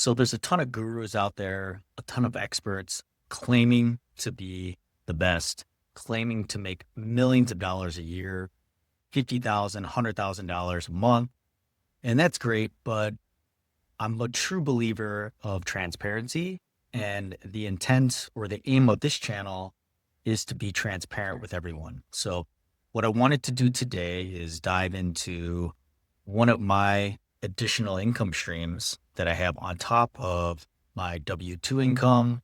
So there's a ton of gurus out there, a ton of experts claiming to be the best, claiming to make millions of dollars a year, 50,000, $100,000 a month. And that's great, but I'm a true believer of transparency, and the intent or the aim of this channel is to be transparent with everyone. So what I wanted to do today is dive into one of my additional income streams that I have on top of my W-2 income,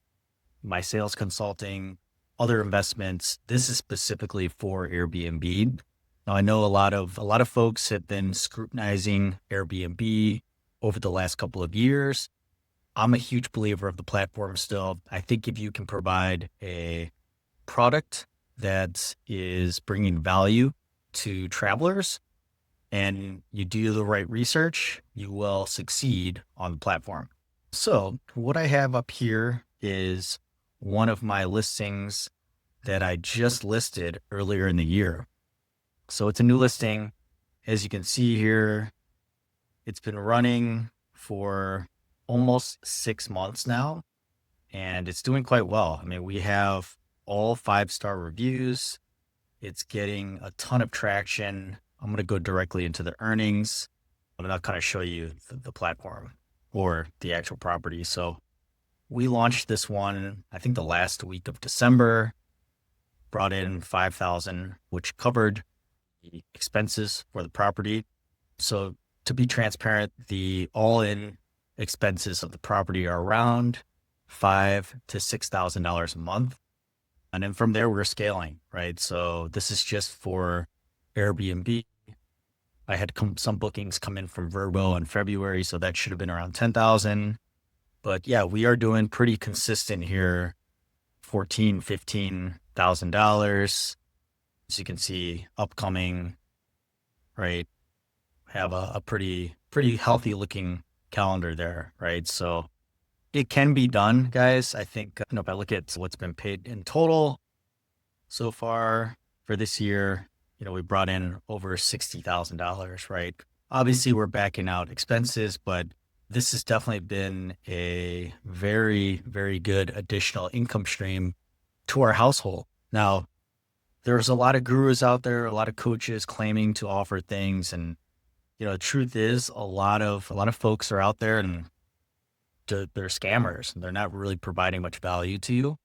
my sales consulting, other investments. This is specifically for Airbnb. Now I know a lot of folks have been scrutinizing Airbnb over the last couple of years. I'm a huge believer of the platform still. I think if you can provide a product that is bringing value to travelers and you do the right research, you will succeed on the platform. So what I have up here is one of my listings that I just listed earlier in the year. So it's a new listing. As you can see here, it's been running for almost 6 months now, and it's doing quite well. I mean, we have all 5-star reviews. It's getting a ton of traction. I'm going to go directly into the earnings, and I'll kind of show you the platform or the actual property. So we launched this one, I think the last week of December, brought in 5,000, which covered the expenses for the property. So to be transparent, the all-in expenses of the property are around $5,000 to $6,000 a month. And then from there, we're scaling, right? So this is just for Airbnb. I had some bookings come in from Vrbo in February, so that should have been around 10,000. But yeah, we are doing pretty consistent here, $14,000, $15,000. As you can see, upcoming, right? Have a pretty healthy looking calendar there, right? So it can be done, guys. I think, if I look at what's been paid in total so far for this year, we brought in over $60,000, right? Obviously, we're backing out expenses, but this has definitely been a very, very good additional income stream to our household. Now, there's a lot of gurus out there, a lot of coaches claiming to offer things, and the truth is, a lot of folks are out there and they're scammers. They're not really providing much value to you.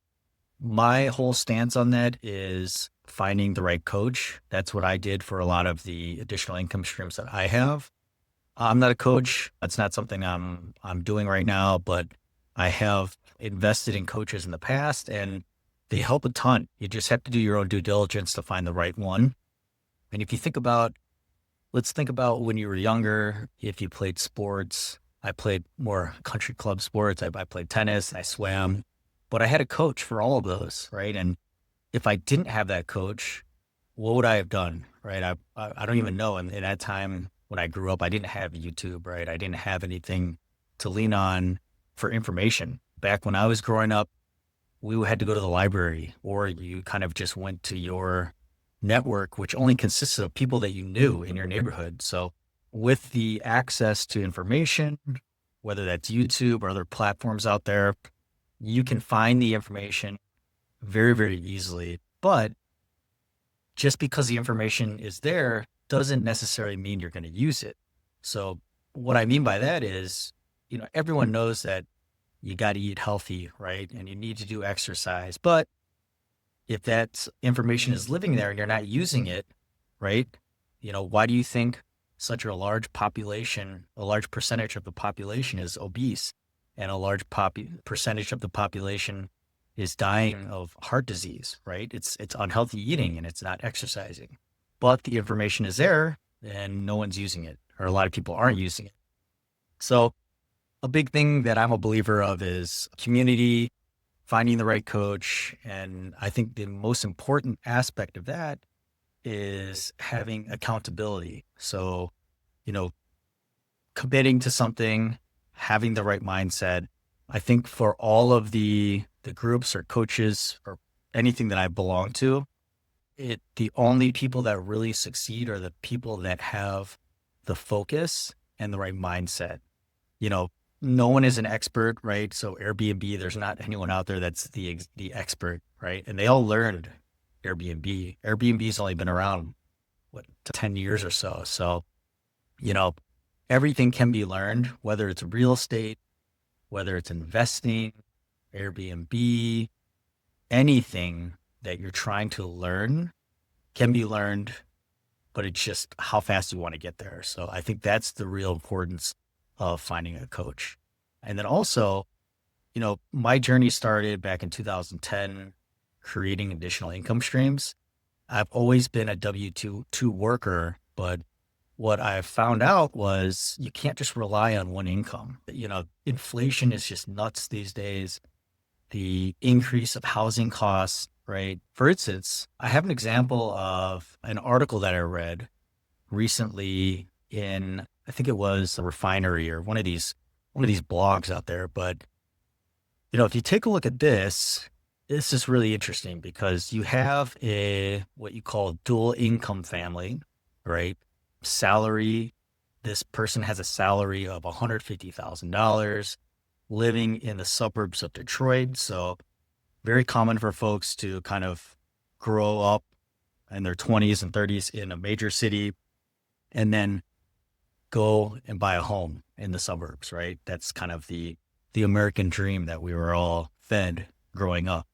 My whole stance on that is finding the right coach. That's what I did for a lot of the additional income streams that I have. I'm not a coach. That's not something I'm doing right now, but I have invested in coaches in the past and they help a ton. You just have to do your own due diligence to find the right one. And if you let's think about when you were younger, if you played sports. I played more country club sports. I played tennis, I swam, but I had a coach for all of those, right? And if I didn't have that coach, what would I have done, right? I don't even know. And in that time when I grew up, I didn't have YouTube, right? I didn't have anything to lean on for information. Back when I was growing up, we had to go to the library, or you kind of just went to your network, which only consisted of people that you knew in your neighborhood. So with the access to information, whether that's YouTube or other platforms out there, you can find the information very, very easily. But just because the information is there doesn't necessarily mean you're going to use it. So what I mean by that is, everyone knows that you got to eat healthy, right? And you need to do exercise. But if that information is living there and you're not using it, right? Why do you think such a large population, a large percentage of the population is obese, and a large percentage of the population is dying of heart disease, right? It's unhealthy eating and it's not exercising, but the information is there and no one's using it, or a lot of people aren't using it. So a big thing that I'm a believer of is community, finding the right coach. And I think the most important aspect of that is having accountability. So, committing to something, having the right mindset. I think for all of the groups or coaches or anything that I belong to, the only people that really succeed are the people that have the focus and the right mindset. no one is an expert, right? So Airbnb, there's not anyone out there that's the expert, right? And they all learned Airbnb. Airbnb's only been around, what, 10 years or so. So, you know, everything can be learned, whether it's real estate, whether it's investing, Airbnb, anything that you're trying to learn can be learned, but it's just how fast you want to get there. So I think that's the real importance of finding a coach. And then also, my journey started back in 2010, creating additional income streams. I've always been a W-2 worker, but what I found out was you can't just rely on one income. Inflation is just nuts these days. The increase of housing costs, right? For instance, I have an example of an article that I read recently in, I think it was a refinery or one of these blogs out there. But, if you take a look at this is really interesting because you have what you call dual income family, right? Salary. This person has a salary of $150,000 living in the suburbs of Detroit. So very common for folks to kind of grow up in their 20s and 30s in a major city and then go and buy a home in the suburbs, right? That's kind of the American dream that we were all fed growing up.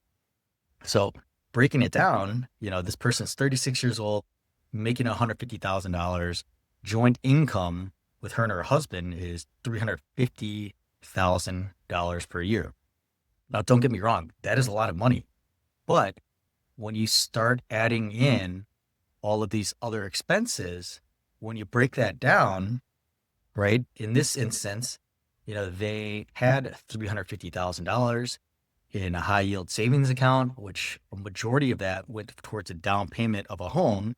So breaking it down, this person's 36 years old, making $150,000. Joint income with her and her husband is $350,000 per year. Now, don't get me wrong, that is a lot of money. But when you start adding in all of these other expenses, when you break that down, right, in this instance, they had $350,000 in a high yield savings account, which a majority of that went towards a down payment of a home,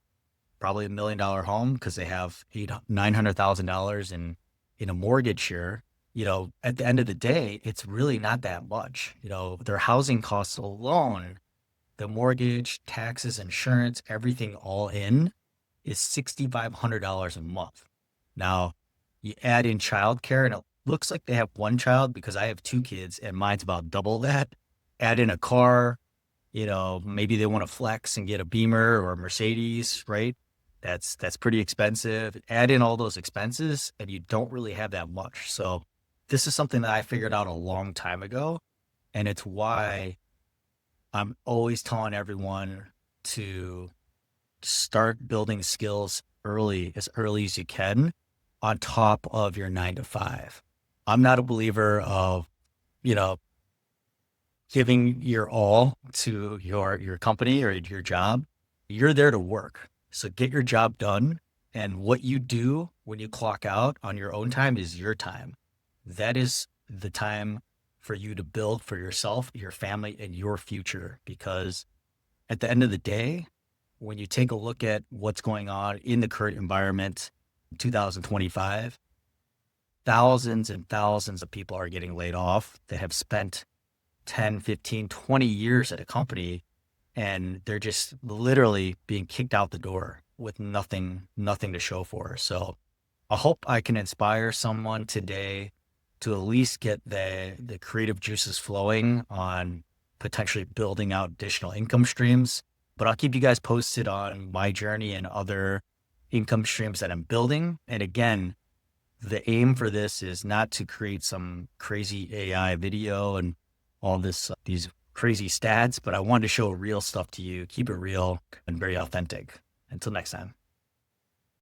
probably $1 million home, because they have $900,000 in a mortgage here. At the end of the day, it's really not that much. Their housing costs alone, the mortgage, taxes, insurance, everything all in is $6,500 a month. Now, you add in childcare, and it looks like they have one child because I have two kids and mine's about double that. Add in a car, maybe they want to flex and get a Beamer or a Mercedes, right? That's pretty expensive. Add in all those expenses and you don't really have that much. So this is something that I figured out a long time ago. And it's why I'm always telling everyone to start building skills as early as you can on top of your 9 to 5. I'm not a believer of, giving your all to your company or your job. You're there to work. So get your job done. And what you do when you clock out on your own time is your time. That is the time for you to build for yourself, your family, and your future. Because at the end of the day, when you take a look at what's going on in the current environment, 2025, thousands and thousands of people are getting laid off that have spent 10, 15, 20 years at a company, and they're just literally being kicked out the door with nothing to show for. So I hope I can inspire someone today to at least get the creative juices flowing on potentially building out additional income streams. But I'll keep you guys posted on my journey and other income streams that I'm building. And again, the aim for this is not to create some crazy AI video and all these crazy stats, but I wanted to show real stuff to you, keep it real and very authentic. Until next time.